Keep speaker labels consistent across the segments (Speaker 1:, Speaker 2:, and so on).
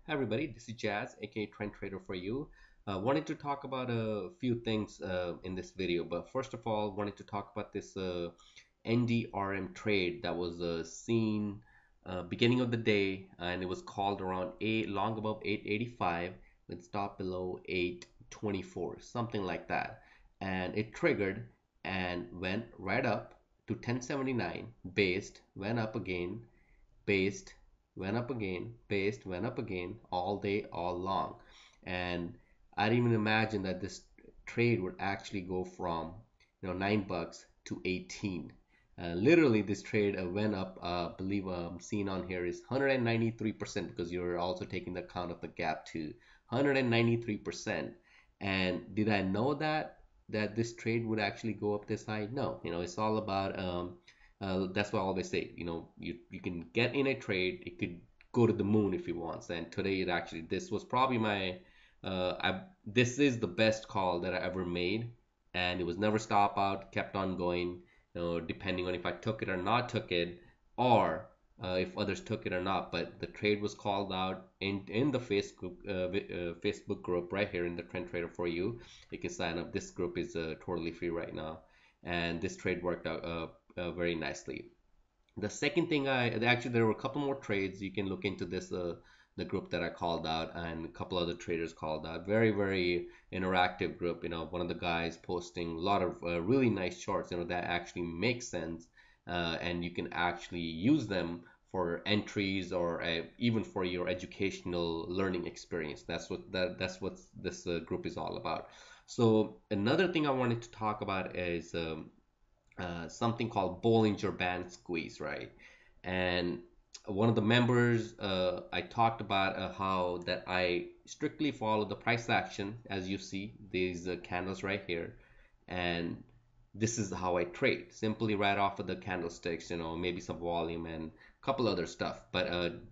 Speaker 1: Hi everybody, this is Jazz, aka Trend Trader for you. Wanted to talk about a few things in this video, but first of all, wanted to talk about this NDRM trade that was seen beginning of the day, and it was called around long above 885 with stop below 824, something like that, and it triggered and went right up to 1079, based, went up again, based, went up again, based, went up again, all day, all long. And I didn't even imagine that this trade would actually go from $9 to 18. Literally, this trade went up. I believe seen on here is 193% because you're also taking the account of the gap to 193%. And did I know that this trade would actually go up this high? No, it's all about that's why I always say, you can get in a trade, it could go to the moon if you want. And today this was probably this is the best call that I ever made, and it was never stop out, kept on going, depending on if I took it or not took it, or if others took it or not. But the trade was called out in the Facebook group right here in the Trend Trader for you. You can sign up. This group is totally free right now, and this trade worked out very nicely. The second thing actually there were a couple more trades you can look into this the group that I called out and a couple other traders called out. Very interactive group. One of the guys posting a lot of really nice charts. That actually makes sense, and you can actually use them for entries or even for your educational learning experience. That's what this group is all about. So another thing I wanted to talk about is something called Bollinger Band squeeze, right? And one of the members, I talked about how that I strictly follow the price action, as you see these candles right here, and this is how I trade. Simply right off of the candlesticks, maybe some volume and a couple other stuff, but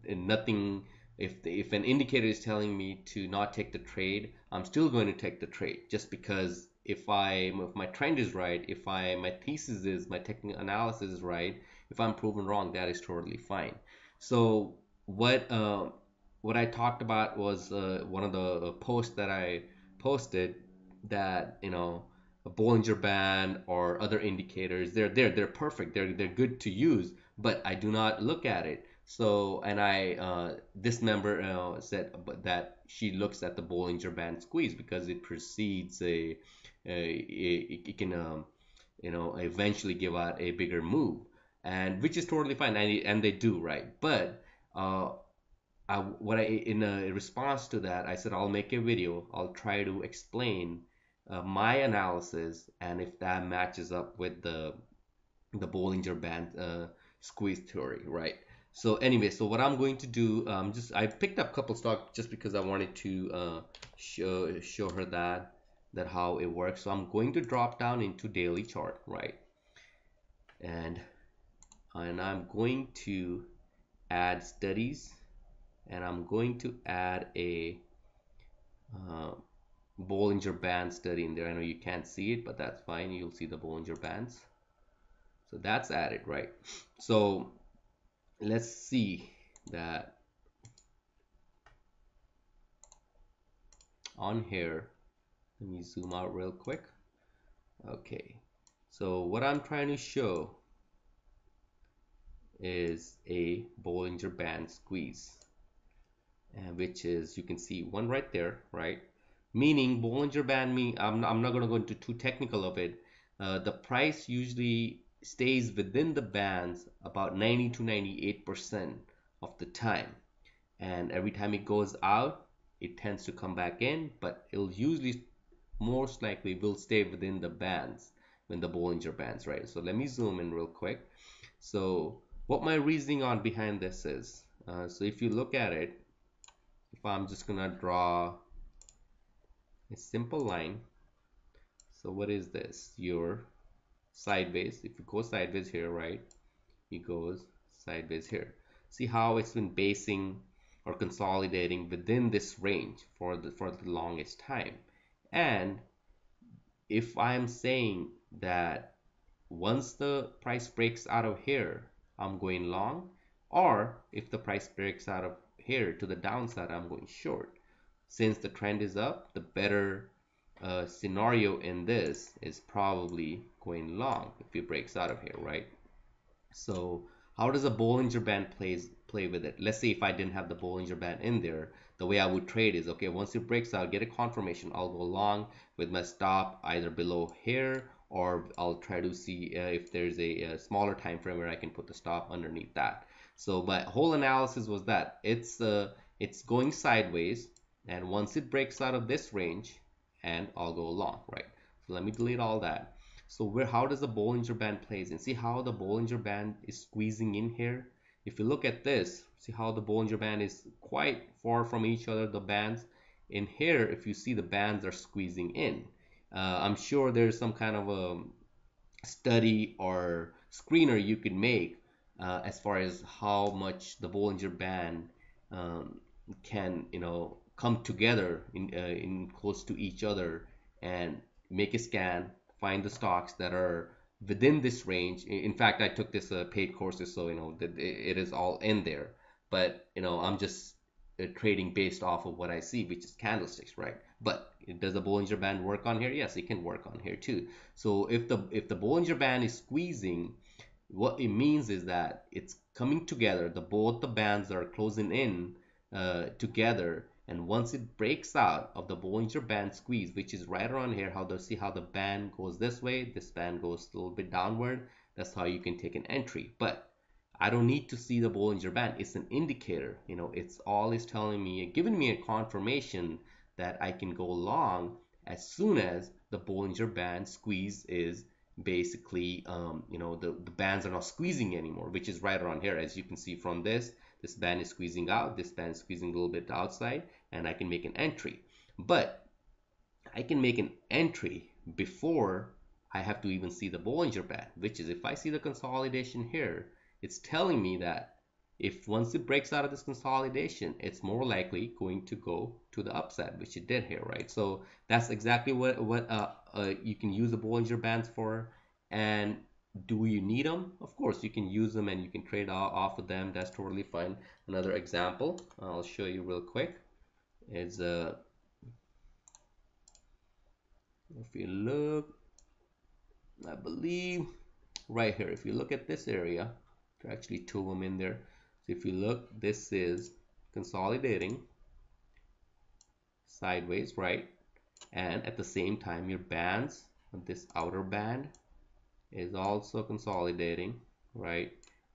Speaker 1: nothing. If an indicator is telling me to not take the trade, I'm still going to take the trade just because if my trend is right, if my thesis is my technical analysis is right, if I'm proven wrong, that is totally fine. So what I talked about was one of the posts that I posted that a Bollinger Band or other indicators, they're perfect, they're good to use, but I do not look at it. So, and this member said that she looks at the Bollinger Band squeeze because it precedes it can eventually give out a bigger move, and which is totally fine, and they do, right? But uh, in a response to that, I said I'll make a video. I'll try to explain my analysis, and if that matches up with the Bollinger Band squeeze theory, right? So anyway, so what I'm going to do, I picked up a couple stocks just because I wanted to show her that how it works. So I'm going to drop down into daily chart, right? And I'm going to add studies, and I'm going to add a uh, Bollinger Band study in there. I know you can't see it, but that's fine. You'll see the Bollinger Bands. So that's added, right? So let's see that on here. Let me zoom out real quick. Okay, so what I'm trying to show is a Bollinger Band squeeze, and which is, you can see one right there, right? Meaning Bollinger Band, I'm not going to go into too technical of it. The price usually stays within the bands about 90 to 98% of the time, and every time it goes out, it tends to come back in, but it'll usually most likely will stay within the bands when the Bollinger Bands, right? So let me zoom in real quick. So what my reasoning on behind this is, so if you look at it, if I'm just gonna draw a simple line, so what is this? Your sideways, if you go sideways here, right, it goes sideways here. See how it's been basing or consolidating within this range for the longest time. And if I'm saying that once the price breaks out of here, I'm going long, or if the price breaks out of here to the downside, I'm going short. Since the trend is up, the better scenario in this is probably going long if it breaks out of here, right? So how does a Bollinger Band play with it? Let's say if I didn't have the Bollinger Band in there, the way I would trade is, okay, once it breaks out, get a confirmation, I'll go long with my stop either below here, or I'll try to see if there's a smaller time frame where I can put the stop underneath that. So my whole analysis was that it's going sideways, and once it breaks out of this range, and I'll go long, right? So let me delete all that. So how does the Bollinger Band plays in? See how the Bollinger Band is squeezing in here? If you look at this, see how the Bollinger Band is quite far from each other, the bands. In here, if you see, the bands are squeezing in. I'm sure there's some kind of a study or screener you could make as far as how much the Bollinger Band um, can, come together in close to each other and make a scan, find the stocks that are within this range. In fact, I took this paid courses, so that it is all in there. But I'm just trading based off of what I see, which is candlesticks, right? But does the Bollinger Band work on here? Yes, it can work on here too. So if the Bollinger Band is squeezing, what it means is that it's coming together. Both the bands are closing in together, and once it breaks out of the Bollinger Band squeeze, which is right around here, see how the band goes this way, this band goes a little bit downward. That's how you can take an entry. But I don't need to see the Bollinger Band. It's an indicator. It's all is telling me, giving me a confirmation that I can go long as soon as the Bollinger Band squeeze is basically, the bands are not squeezing anymore, which is right around here. As you can see from this band is squeezing out, this band is squeezing a little bit outside, and I can make an entry. But I can make an entry before I have to even see the Bollinger Band, which is if I see the consolidation here, it's telling me that if once it breaks out of this consolidation, it's more likely going to go to the upside, which it did here, right? So that's exactly what you can use the Bollinger Bands for. And do you need them? Of course, you can use them and you can trade off of them. That's totally fine. Another example I'll show you real quick is if you look, I believe right here, if you look at this area, there are actually two of them in there. So if you look, this is consolidating sideways, right? And at the same time, your bands, this outer band is also consolidating, right?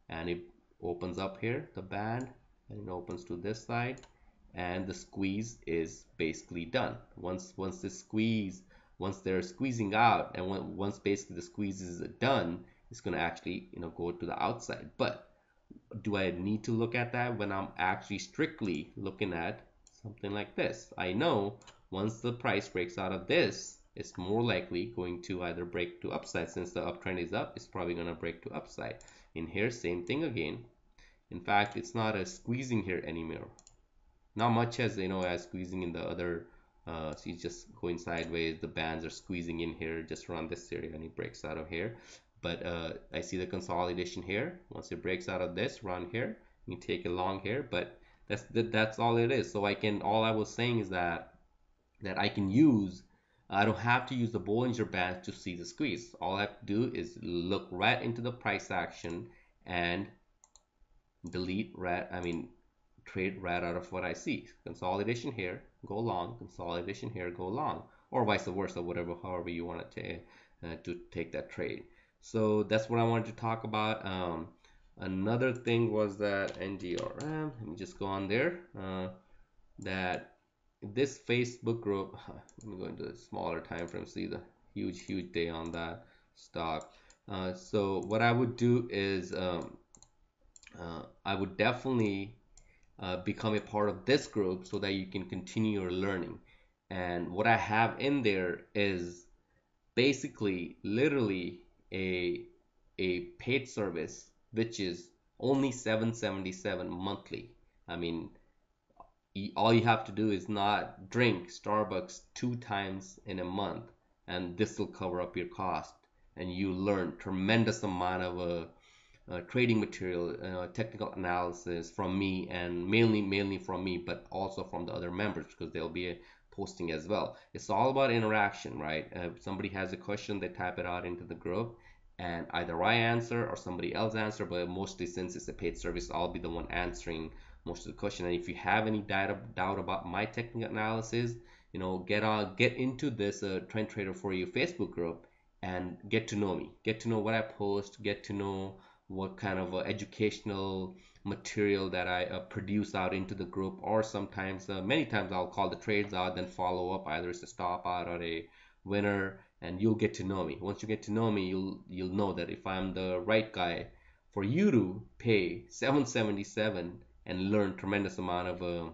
Speaker 1: And it opens up here, the band, and it opens to this side, and the squeeze is basically done. Once they're squeezing out, and once basically the squeeze is done, it's going to actually go to the outside. But do I need to look at that when I'm actually strictly looking at something like this? I know once the price breaks out of this, it's more likely going to either break to upside. Since the uptrend is up, it's probably going to break to upside. In here, same thing again. In fact, it's not a squeezing here anymore. Not much as as squeezing in the other. So it's just going sideways. The bands are squeezing in here just around this area, and it breaks out of here. But I see the consolidation here. Once it breaks out of this, run here, you can take it long here. But that's all it is. So all I was saying is that I can use. I don't have to use the Bollinger Band to see the squeeze. All I have to do is look right into the price action and trade right out of what I see. Consolidation here, go long. Consolidation here, go long, or vice versa, however you want to take that trade. So that's what I wanted to talk about. Another thing was that NDRM. Let me just go on there. That this Facebook group. Let me go into the smaller time frame. See the huge day on that stock. So what I would do is I would definitely become a part of this group so that you can continue your learning. And what I have in there is basically literally a paid service, which is only $777 monthly. I mean, all you have to do is not drink Starbucks 2 times in a month, and this will cover up your cost, and you learn tremendous amount of trading material, technical analysis from me, and mainly from me, but also from the other members because they'll be posting as well. It's all about interaction, right? If somebody has a question, they type it out into the group, and either I answer or somebody else answer. But mostly, since it's a paid service, I'll be the one answering most of the question. And if you have any doubt about my technical analysis, get into this Trend Trader for You Facebook group and get to know me, get to know what I post, get to know what kind of educational material that I produce out into the group. Or sometimes, many times, I'll call the trades out, then follow up, either it's a stop out or a winner, and you'll get to know me. Once you get to know me, you'll know that if I'm the right guy for you to pay 777 and learn tremendous amount of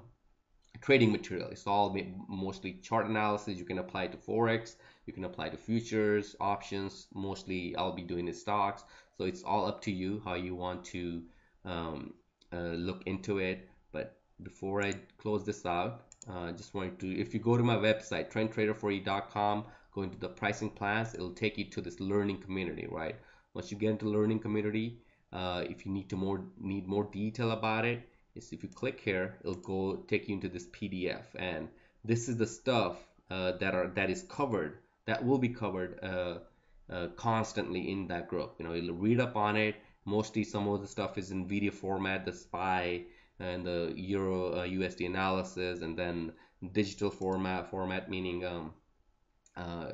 Speaker 1: trading material. It's all mostly chart analysis. You can apply to forex, you can apply to futures, options. Mostly I'll be doing the stocks, so it's all up to you how you want to look into it. But before I close this out, just wanted to, if you go to my website trendtrader4u.com, go into the pricing plans, it'll take you to this learning community, right? Once you get into learning community, if you need more detail about it, is if you click here, it'll go take you into this PDF, and this is the stuff that is covered, that will be covered constantly in that group. You'll read up on it. Mostly some of the stuff is in video format, the SPY and the Euro USD analysis, and then digital format meaning uh,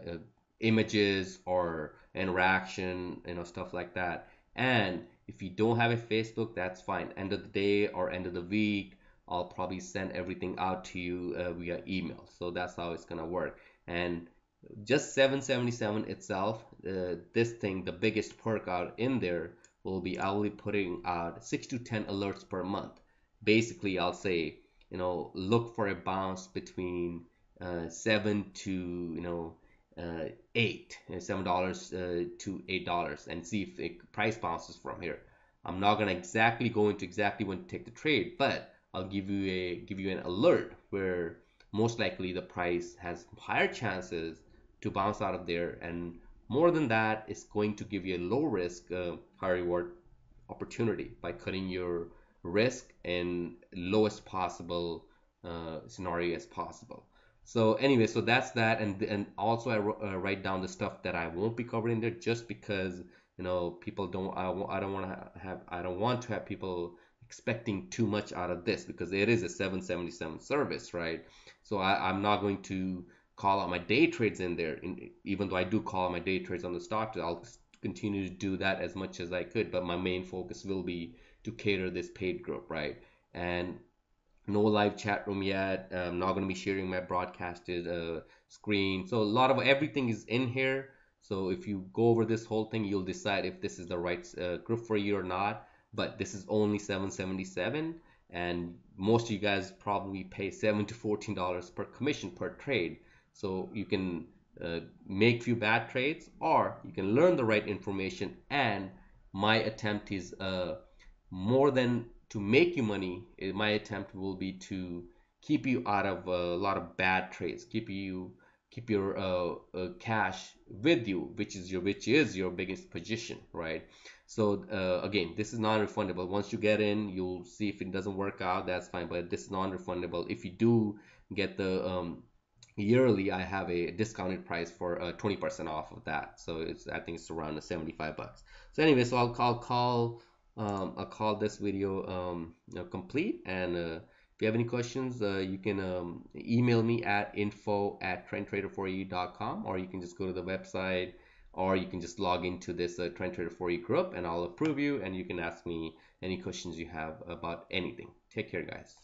Speaker 1: images or interaction, stuff like that. And if you don't have a Facebook, that's fine. End of the day or end of the week, I'll probably send everything out to you via email. So that's how it's gonna work. And just 777 itself, this thing, the biggest perk out in there will be I'll be putting out 6 to 10 alerts per month. Basically, I'll say, look for a bounce between 7 to $7 to $8, and see if the price bounces from here. I'm not gonna exactly go into exactly when to take the trade, but I'll give you an alert where most likely the price has higher chances to bounce out of there, and more than that, it's going to give you a low risk, high reward opportunity by cutting your risk in lowest possible scenario as possible. So anyway, so that's that, and also I write down the stuff that I won't be covering there, just because people don't. I don't want to have. I don't want to have people expecting too much out of this, because it is a 777 service, right? So I'm not going to call out my day trades in there. Even though I do call my day trades on the stock, I'll continue to do that as much as I could. But my main focus will be to cater this paid group, right? And no live chat room yet. I'm not going to be sharing my broadcasted screen. So a lot of everything is in here. So if you go over this whole thing, you'll decide if this is the right group for you or not. But this is only 777, and most of you guys probably pay $7 to $14 per commission per trade. So you can make few bad trades, or you can learn the right information. And my attempt is more than to make you money. My attempt will be to keep you out of a lot of bad trades, keep your cash with you, which is your biggest position, right? So again, this is non-refundable. Once you get in, you'll see if it doesn't work out, that's fine, but this is non-refundable. If you do get the yearly, I have a discounted price for 20% off of that. So I think it's around $75. So anyway, so I'll call this video complete. And if you have any questions, you can email me at info@trendtrader4u.com, or you can just go to the website, or you can just log into this Trend Trader 4U group, and I'll approve you, and you can ask me any questions you have about anything. Take care, guys.